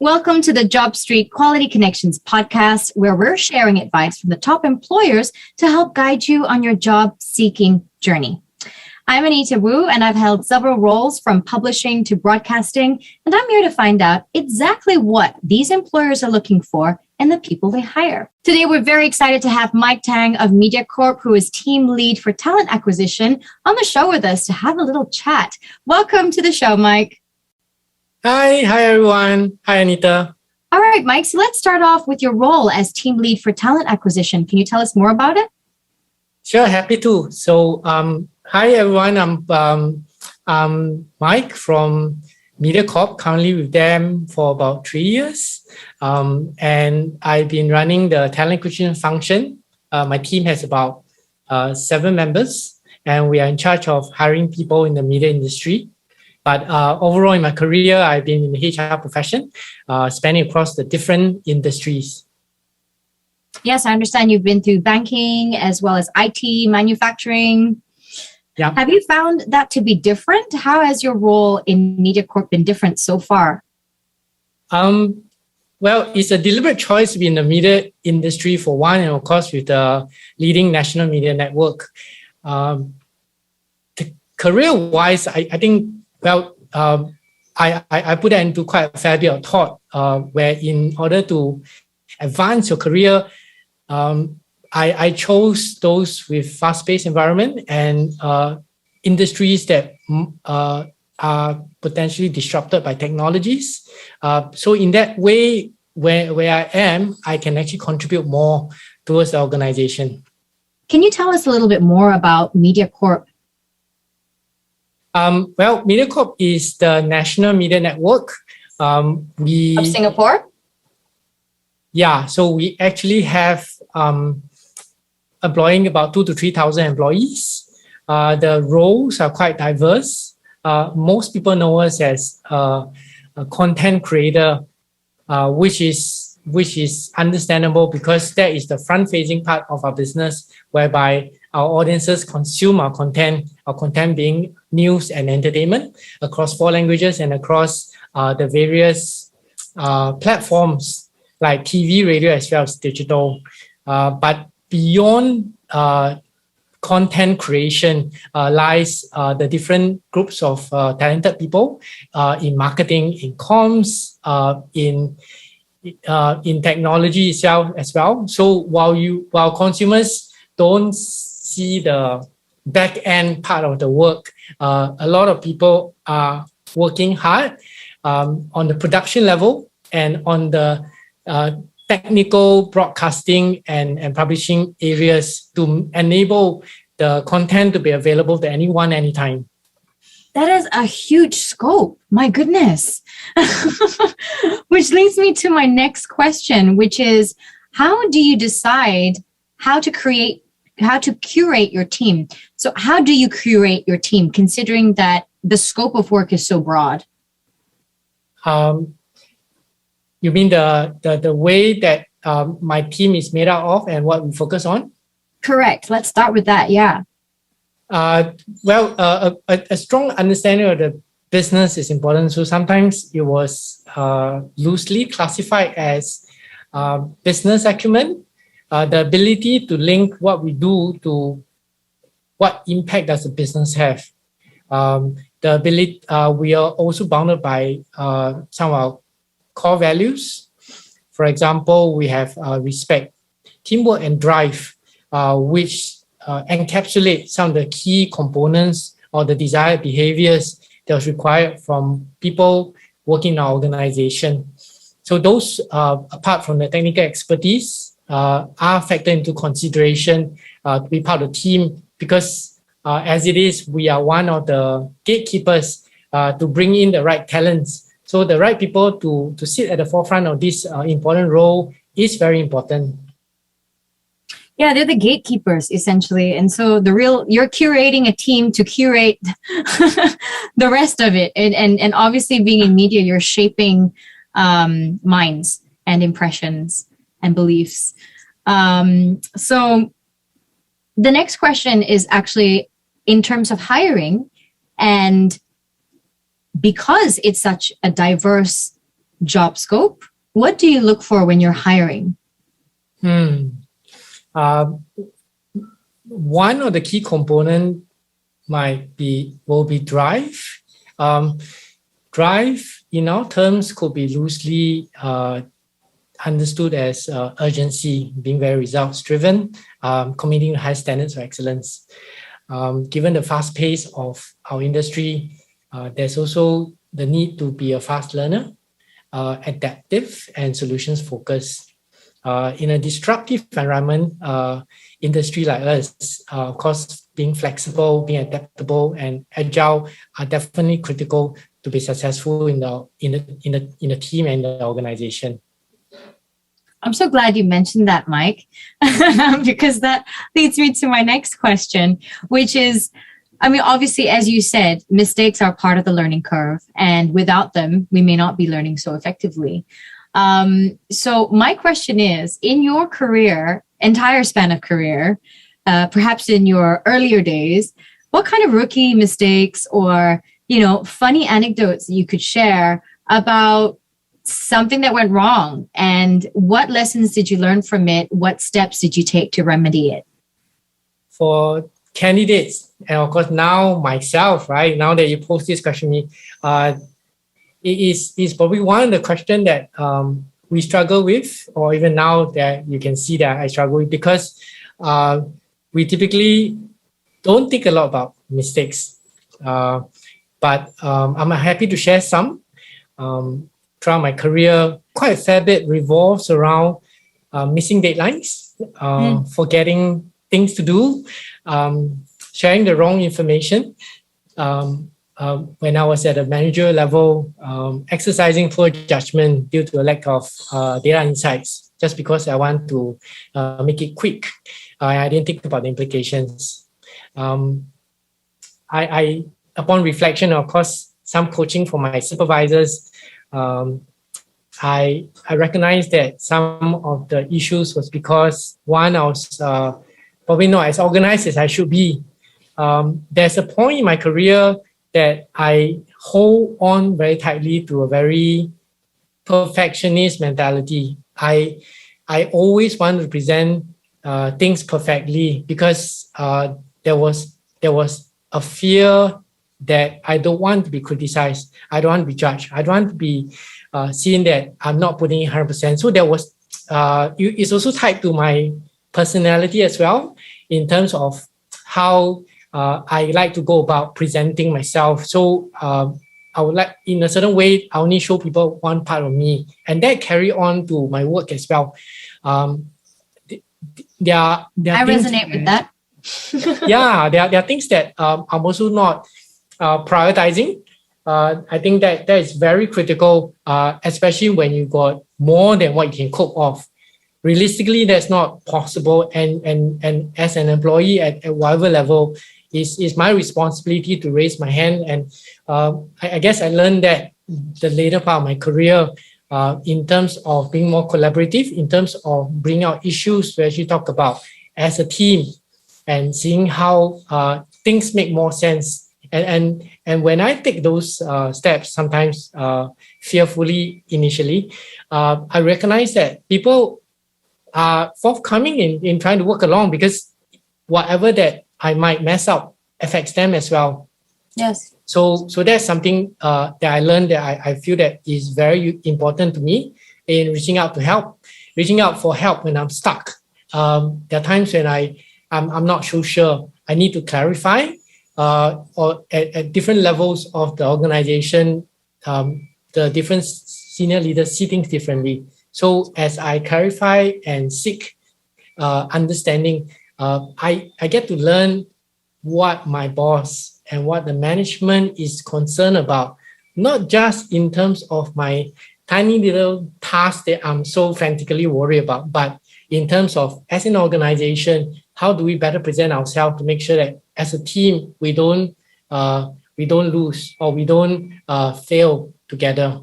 Welcome to the JobStreet Quality Connections podcast, where we're sharing advice from the top employers to help guide you on your job-seeking journey. I'm Anita Wu, and I've held several roles from publishing to broadcasting, and I'm here to find out exactly what these employers are looking for and the people they hire. Today, we're very excited to have Mike Tang of Mediacorp, who is team lead for talent acquisition, on the show with us to have a little chat. Welcome to the show, Mike. Hi everyone. Hi, Anita. All right, Mike. So let's start off with your role as team lead for talent acquisition. Can you tell us more about it? Sure, happy to. So, hi everyone. I'm Mike from Mediacorp. Currently with them for about 3 years, and I've been running the talent acquisition function. My team has about 7 members, and we are in charge of hiring people in the media industry. But overall in my career, I've been in the HR profession, spanning across the different industries. Yes, I understand you've been through banking as well as IT, manufacturing. Yeah. Have you found that to be different? How has your role in Mediacorp been different so far? Well, it's a deliberate choice to be in the media industry for one, and of course with the leading national media network. Career-wise, I think, well, I put that into quite a fair bit of thought, where in order to advance your career, I chose those with fast-paced environment and industries that are potentially disrupted by technologies. So in that way, where I am, I can actually contribute more towards the organization. Can you tell us a little bit more about Mediacorp? Well, Mediacorp is the national media network. Of Singapore? Yeah, so we actually have employing about 2,000 to 3,000 employees. The roles are quite diverse. Most people know us as a content creator, which is understandable because that is the front-facing part of our business, whereby our audiences consume our content being news and entertainment across 4 languages and across the various platforms like TV, radio, as well as digital. But beyond content creation lies the different groups of talented people in marketing, in comms, in technology itself as well. So while consumers don't see the back end part of the work, a lot of people are working hard on the production level and on the technical broadcasting and publishing areas to enable the content to be available to anyone, anytime. That is a huge scope. My goodness. Which leads me to my next question, which is, how do you decide how to curate your team? So how do you curate your team, considering that the scope of work is so broad? You mean the way that my team is made out of and what we focus on? Correct. Let's start with that. Yeah. Well, a strong understanding of the business is important. So sometimes it was loosely classified as business acumen, the ability to link what we do to what impact does the business have. The ability, we are also bounded by some of our core values. For example, we have respect, teamwork, and drive, which encapsulate some of the key components or the desired behaviors that was required from people working in our organization. So those, apart from the technical expertise, are factored into consideration to be part of the team, because as it is, we are one of the gatekeepers to bring in the right talents. So the right people to sit at the forefront of this important role is very important. Yeah, they're the gatekeepers, essentially. And so you're curating a team to curate the rest of it. And obviously being in media, you're shaping minds and impressions and beliefs. So the next question is actually in terms of hiring, and because it's such a diverse job scope? What do you look for when you're hiring? One of the key component will be drive. Drive in our terms could be loosely understood as urgency, being very results driven, committing to high standards of excellence. Given the fast pace of our industry, there's also the need to be a fast learner, adaptive and solutions focused. In a disruptive environment, industry like us, of course, being flexible, being adaptable, and agile are definitely critical to be successful in the team and the organization. I'm so glad you mentioned that, Mike, because that leads me to my next question, which is, I mean, obviously, as you said, mistakes are part of the learning curve, and without them, we may not be learning so effectively. So my question is, in your career, entire span of career, perhaps in your earlier days, what kind of rookie mistakes or, funny anecdotes you could share about something that went wrong, and what lessons did you learn from it? What steps did you take to remedy it? For candidates, and of course now myself, right? Now that you post this question to me, it is probably one of the questions that we struggle with, or even now that you can see that I struggle with, because we typically don't think a lot about mistakes. But I'm happy to share some. Throughout my career, quite a fair bit revolves around missing deadlines, forgetting things to do, sharing the wrong information. When I was at a manager level, exercising poor judgment due to a lack of data insights, just because I want to make it quick. I didn't think about the implications. I upon reflection, of course, some coaching from my supervisors, I recognized that some of the issues was because, one, I was probably not as organized as I should be. There's a point in my career that I hold on very tightly to a very perfectionist mentality. I always want to present things perfectly, because there was a fear that I don't want to be criticized. I don't want to be judged. I don't want to be seen that I'm not putting in 100%. So there was, it's also tied to my personality as well, in terms of how I like to go about presenting myself. So I would like, in a certain way, I only show people one part of me, and that carry on to my work as well. There are I resonate with that. Yeah, there are things that I'm also not prioritizing. I think that is very critical, especially when you got more than what you can cope of. Realistically, that's not possible. And as an employee at whatever level, it's my responsibility to raise my hand. And I guess I learned that the later part of my career, in terms of being more collaborative, in terms of bringing out issues to actually talk about as a team, and seeing how things make more sense. And when I take those steps, sometimes fearfully initially, I recognize that people are forthcoming in trying to work along, because whatever that I might mess up affects them as well. Yes. So that's something that I learned, that I feel that is very important to me in reaching out for help when I'm stuck. There are times when I'm not so sure. I need to clarify, or at different levels of the organization, the different senior leaders see things differently. So as I clarify and seek understanding, I get to learn what my boss and what the management is concerned about, not just in terms of my tiny little task that I'm so frantically worried about, but in terms of, as an organization, how do we better present ourselves to make sure that as a team we don't lose, or we don't fail together.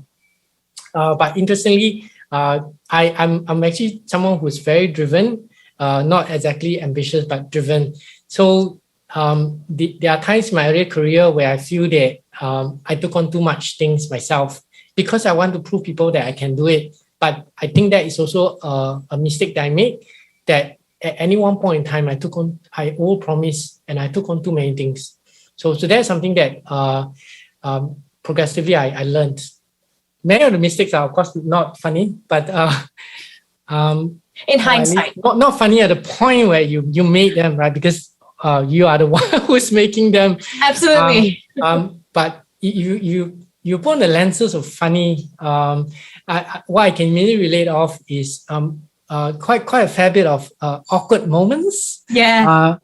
But interestingly, I'm actually someone who's very driven, not exactly ambitious, but driven. So there are times in my earlier career where I feel that I took on too much things myself, because I want to prove people that I can do it. But I think that is also a mistake that I made, that at any one point in time, I overpromised and I took on too many things. So that's something that progressively I learned. Many of the mistakes are, of course, not funny, but in hindsight, not funny at the point where you made them, right? Because you are the one who's making them. Absolutely. But you put on the lenses of funny. What I can immediately relate off is quite a fair bit of awkward moments. Yeah.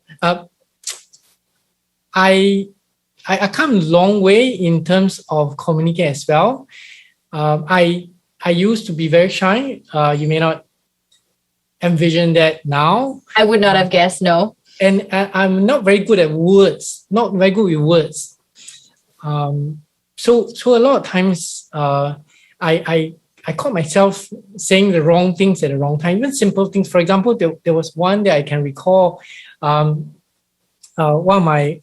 I come a long way in terms of communicating as well. I used to be very shy. You may not envision that now. I would not have guessed, no. And I'm not very good at words, not very good with words. So a lot of times I caught myself saying the wrong things at the wrong time, even simple things. For example, there was one that I can recall. One of my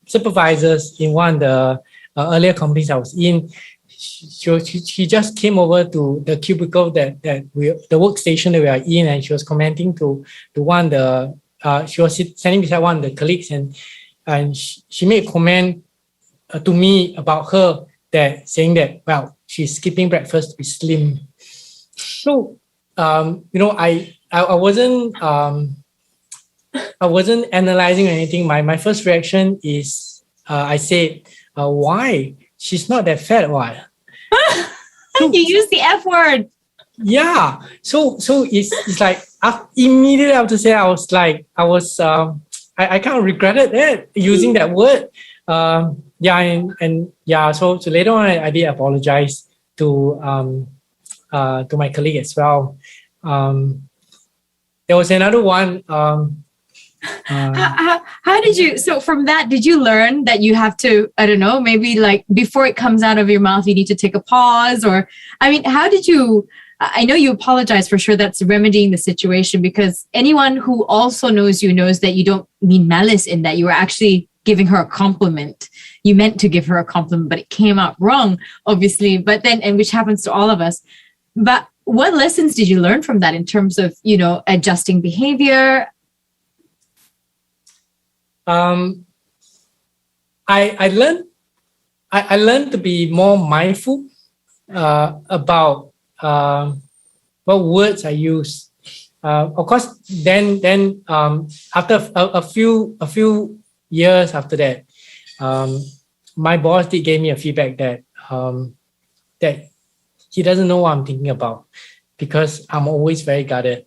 supervisors in one of the earlier companies I was in, she just came over to the cubicle the workstation that we are in, and she was commenting to one she was standing beside one of the colleagues, and she made a comment to me about her, that saying that, well, she's skipping breakfast to be slim. So I wasn't analyzing anything. My first reaction is I said, why? She's not that fat, why? You use the F word. Yeah. So it's like immediately after say, I kind of regretted that, using that word. So later on I did apologize to my colleague as well. There was another one. How did you, so from that, did you learn that you have to, I don't know, maybe like before it comes out of your mouth, you need to take a pause? Or, I mean, how did you, I know you apologize, for sure that's remedying the situation, because anyone who also knows you knows that you don't mean malice in that. You were actually giving her a compliment. You meant to give her a compliment, but it came out wrong, obviously. But then, and which happens to all of us. But what lessons did you learn from that in terms of, adjusting behavior? I learned to be more mindful about what words I use. Of course, then after a few years after that, my boss did give me a feedback that he doesn't know what I'm thinking about, because I'm always very guarded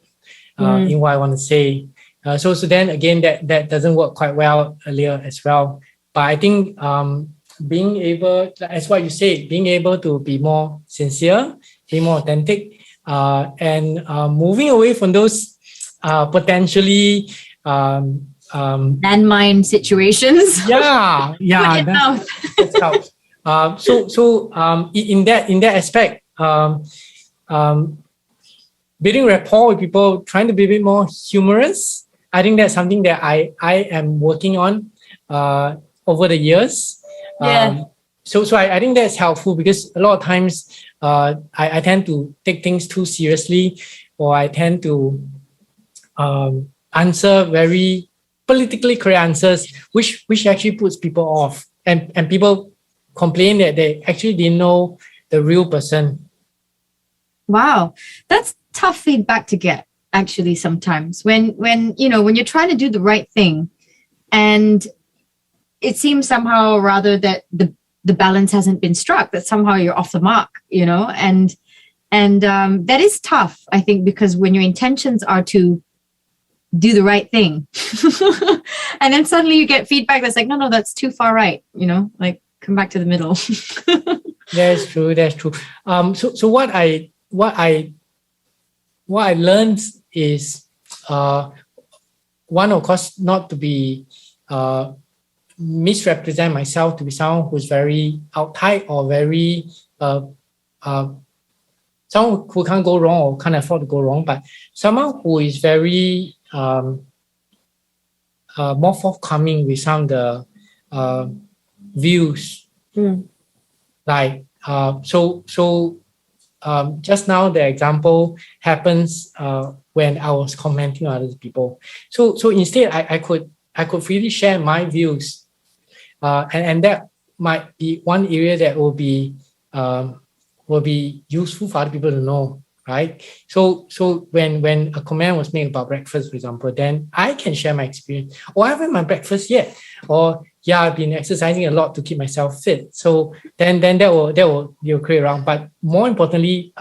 in what I want to say. So then again, that doesn't work quite well earlier as well. But I think being able, as what you say, being able to be more sincere, be more authentic, and moving away from those potentially landmine situations. Yeah, that's how. So in that aspect, building rapport with people, trying to be a bit more humorous. I think that's something that I am working on over the years. Yeah. So I think that's helpful, because a lot of times I tend to take things too seriously, or I tend to answer very politically correct answers, which actually puts people off, and people complain that they actually didn't know the real person. Wow, that's tough feedback to get, actually, sometimes when you're trying to do the right thing, and it seems somehow rather that the balance hasn't been struck, that somehow you're off the mark, and that is tough, I think, because when your intentions are to do the right thing and then suddenly you get feedback that's like, no, that's too far right, like come back to the middle. That's true. So what I learned is one, of course, not to be misrepresent myself to be someone who's very uptight or very someone who can't go wrong or can't afford to go wrong, but someone who is very more forthcoming with some of the views. Like just now the example happens when I was commenting on other people. So instead, I could freely share my views, and that might be one area that will be useful for other people to know, right? So when a comment was made about breakfast, for example, then I can share my experience. Oh, I haven't had my breakfast yet, or yeah, I've been exercising a lot to keep myself fit. So then that will create around. But more importantly,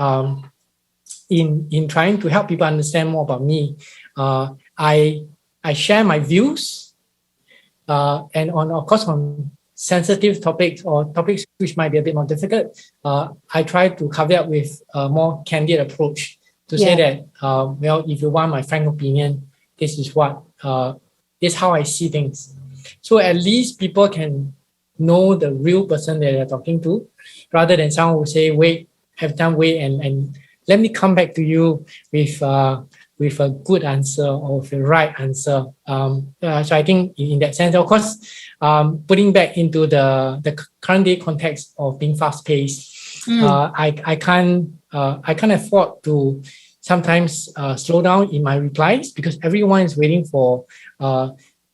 in trying to help people understand more about me, I share my views, and of course on sensitive topics or topics which might be a bit more difficult, I try to cover up with a more candid approach to say that, if you want my frank opinion, this is this is how I see things. So at least people can know the real person that they're talking to, rather than someone who say, wait and let me come back to you with a good answer or with the right answer. So I think in that sense, of course, putting back into the current day context of being fast paced, I can't afford to sometimes slow down in my replies, because everyone is waiting for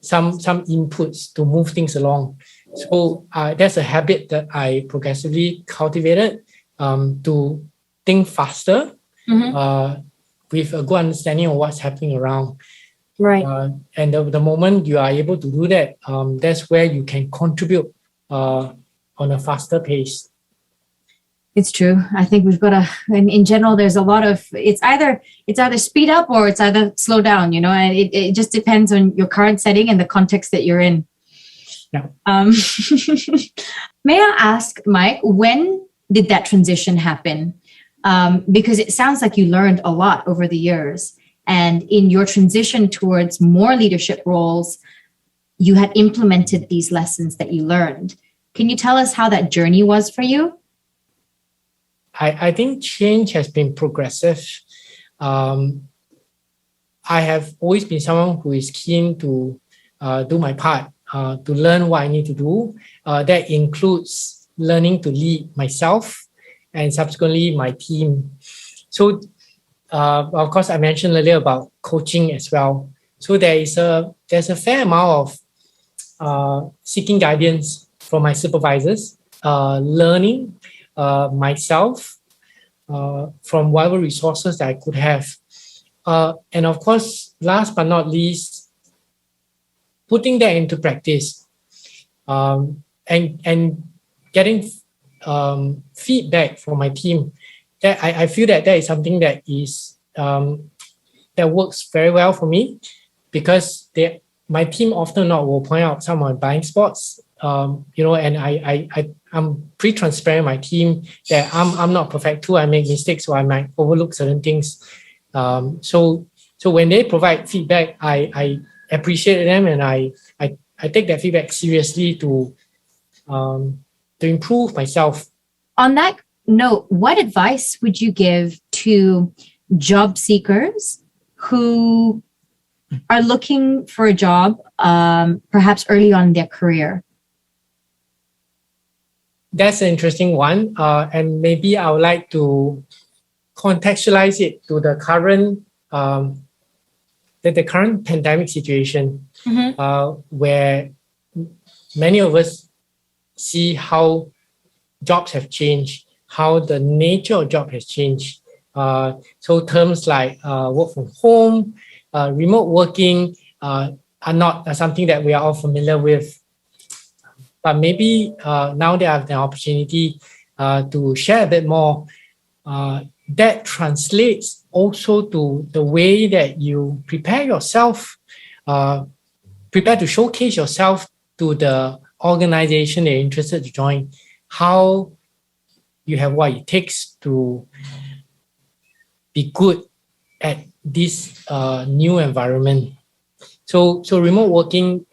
some inputs to move things along. So that's a habit that I progressively cultivated, to think faster, with a good understanding of what's happening around. Right. And the moment you are able to do that, that's where you can contribute on a faster pace. It's true. I think we've got in general, there's a lot of, it's either speed up or it's either slow down, and it just depends on your current setting and the context that you're in. Yeah. May I ask, Mike, when did that transition happen? Because it sounds like you learned a lot over the years, and in your transition towards more leadership roles, you had implemented these lessons that you learned. Can you tell us how that journey was for you? I think change has been progressive. I have always been someone who is keen to do my part, to learn what I need to do. That includes learning to lead myself and subsequently my team. So, of course, I mentioned earlier about coaching as well. So there's a fair amount of seeking guidance from my supervisors, learning myself from whatever resources that I could have. And of course, last but not least, putting that into practice, and getting feedback from my team. That I feel that is something that is that works very well for me, because my team often not will point out some of my blind spots. And I'm pretty transparent with my team that I'm not perfect too. I make mistakes, so I might overlook certain things. So when they provide feedback, I appreciate them, and I take that feedback seriously to improve myself. On that note, what advice would you give to job seekers who are looking for a job, perhaps early on in their career? That's an interesting one, and maybe I would like to contextualize it to the current pandemic situation, where many of us see how jobs have changed, how the nature of job has changed. So terms like work from home, remote working are not something that we are all familiar with. But maybe now they have the opportunity to share a bit more. That translates also to the way that you prepare yourself, prepare to showcase yourself to the organization they're interested to join, how you have what it takes to be good at this new environment. So remote working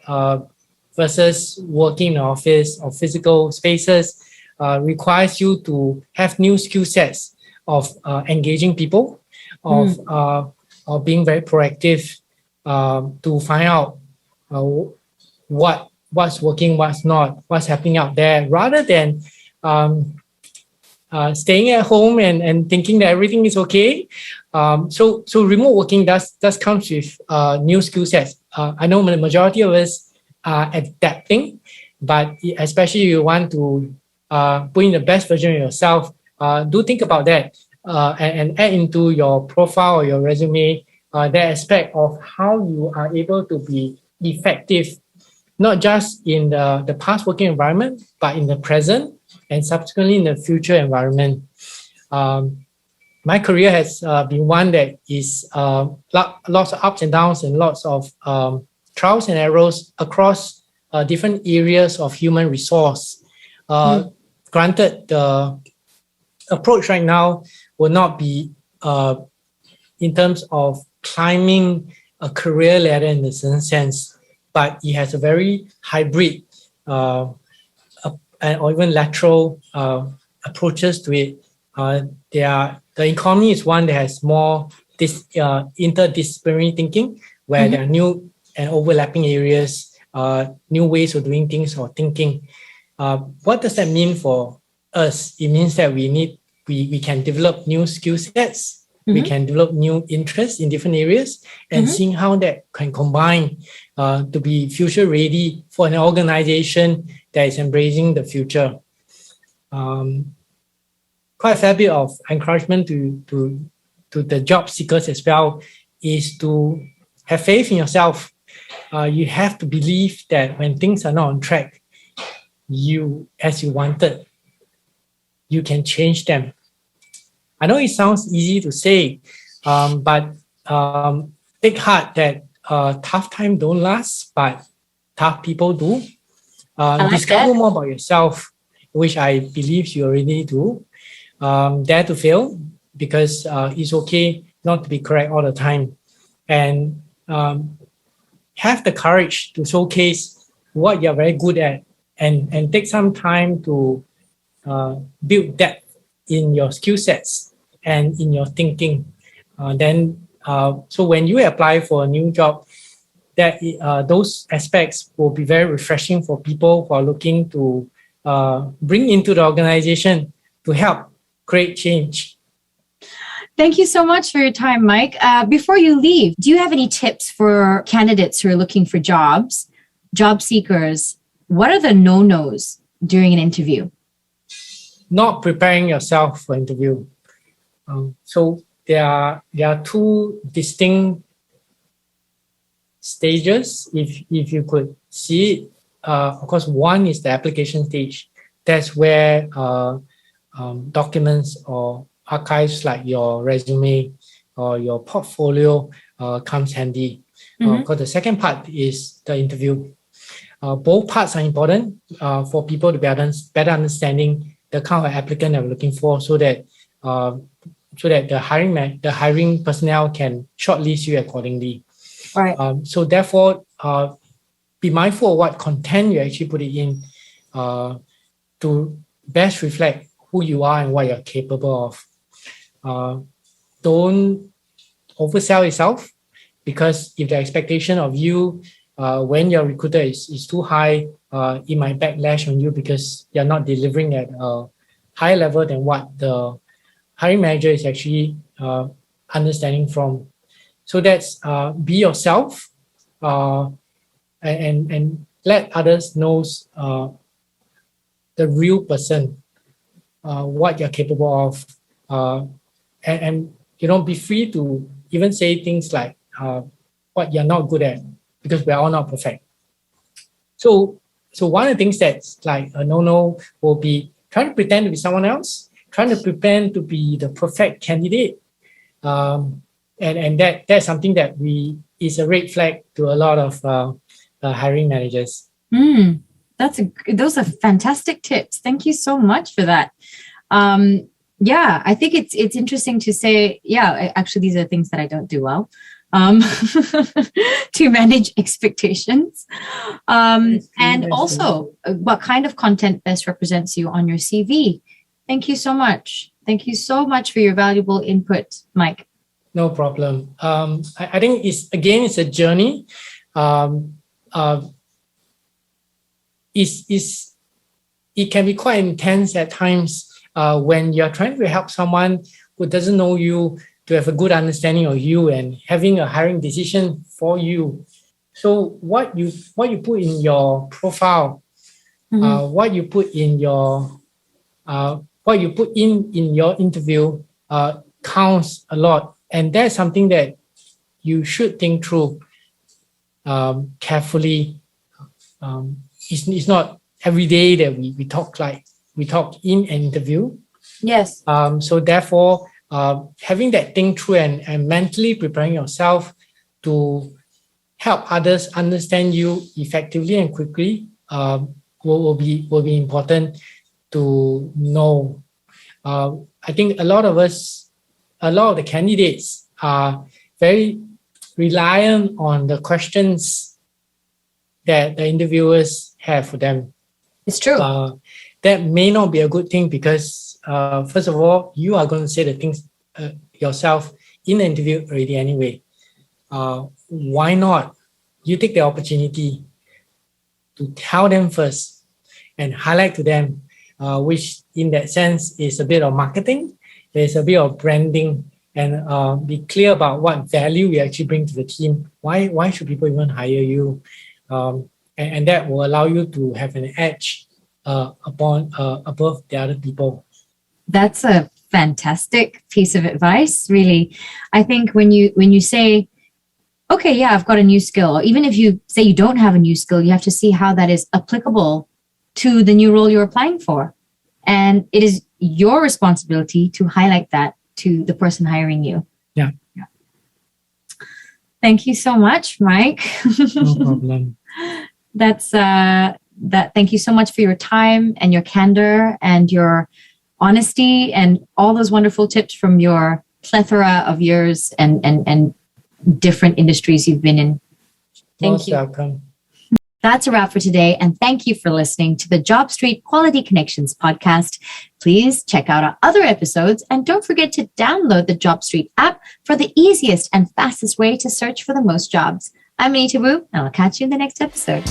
versus working in an office or physical spaces requires you to have new skill sets of engaging people, of being very proactive, to find out what's working, what's not, what's happening out there, rather than staying at home and thinking that everything is okay. So remote working does comes with new skill sets. I know the majority of us are adapting, but especially you want to put in the best version of yourself, do think about that and add into your profile or your resume that aspect of how you are able to be effective, not just in the past working environment, but in the present and subsequently in the future environment. My career has been one that is lots of ups and downs and lots of trials and errors across different areas of human resource. Granted, the approach right now will not be in terms of climbing a career ladder in a certain sense, but it has a very hybrid or even lateral approaches to it. The economy is one that has more interdisciplinary thinking, where there are new and overlapping areas, new ways of doing things or thinking. What does that mean for us? It means that we can develop new skill sets. We can develop new interests in different areas and seeing how that can combine to be future ready for an organization that is embracing the future. Quite a fair bit of encouragement to the job seekers as well is to have faith in yourself. You have to believe that when things are not on track, as you wanted, you can change them. I know it sounds easy to say, but take heart that tough times don't last, but tough people do. Discover more about yourself, which I believe you already do. Dare to fail, because it's okay not to be correct all the time. And have the courage to showcase what you're very good at and take some time to build depth in your skill sets and in your thinking. So when you apply for a new job, that those aspects will be very refreshing for people who are looking to bring into the organization to help create change. Thank you so much for your time, Mike. Before you leave, do you have any tips for candidates who are looking for jobs, job seekers? What are the no-nos during an interview? Not preparing yourself for interview. So there are two distinct stages, if you could see it. Of course, one is the application stage. That's where documents or archives like your resume or your portfolio comes handy. Because the second part is the interview. Both parts are important for people to be better understanding the kind of applicant that we're looking for, so that the hiring personnel can shortlist you accordingly. Right. So therefore, be mindful of what content you actually put it in to best reflect who you are and what you're capable of. Don't oversell yourself, because if the expectation of you when your recruiter is too high, it might backlash on you because you're not delivering at a higher level than what the hiring manager is actually understanding from. So that's be yourself and let others know the real person, what you're capable of, and be free to even say things like what you're not good at, because we're all not perfect. So one of the things that's like a no-no will be trying to pretend to be someone else, trying to pretend to be the perfect candidate. And that's something that is a red flag to a lot of hiring managers. Those are fantastic tips. Thank you so much for that. Yeah, I think it's interesting to say, actually, these are things that I don't do well. To manage expectations, and also what kind of content best represents you on your CV. Thank you so much. Thank you so much for your valuable input, Mike. No problem. I think it's a journey. It can be quite intense at times when you're trying to help someone who doesn't know you to have a good understanding of you and having a hiring decision for you. So what you put in your profile, what you put in your interview counts a lot, and that's something that you should think through carefully. It's not every day that we talk in an interview. Yes. So therefore, having that thing through and mentally preparing yourself to help others understand you effectively and quickly will be important to know. I think a lot of the candidates are very reliant on the questions that the interviewers have for them. It's true. That may not be a good thing because, first of all, you are going to say the things yourself in the interview already anyway. Why not? You take the opportunity to tell them first and highlight to them, which in that sense is a bit of marketing, there's a bit of branding, and be clear about what value you actually bring to the team. Why should people even hire you? And that will allow you to have an edge above the other people. That's a fantastic piece of advice, really. I think when you say, okay, yeah, I've got a new skill, or even if you say you don't have a new skill, you have to see how that is applicable to the new role you're applying for. And it is your responsibility to highlight that to the person hiring you. Yeah. Thank you so much, Mike. No problem. Thank you so much for your time and your candor and your honesty and all those wonderful tips from your plethora of years and different industries you've been in. Thank you. Welcome. That's a wrap for today. And thank you for listening to the JobStreet Quality Connections podcast. Please check out our other episodes and don't forget to download the JobStreet app for the easiest and fastest way to search for the most jobs. I'm Anita Wu, and I'll catch you in the next episode.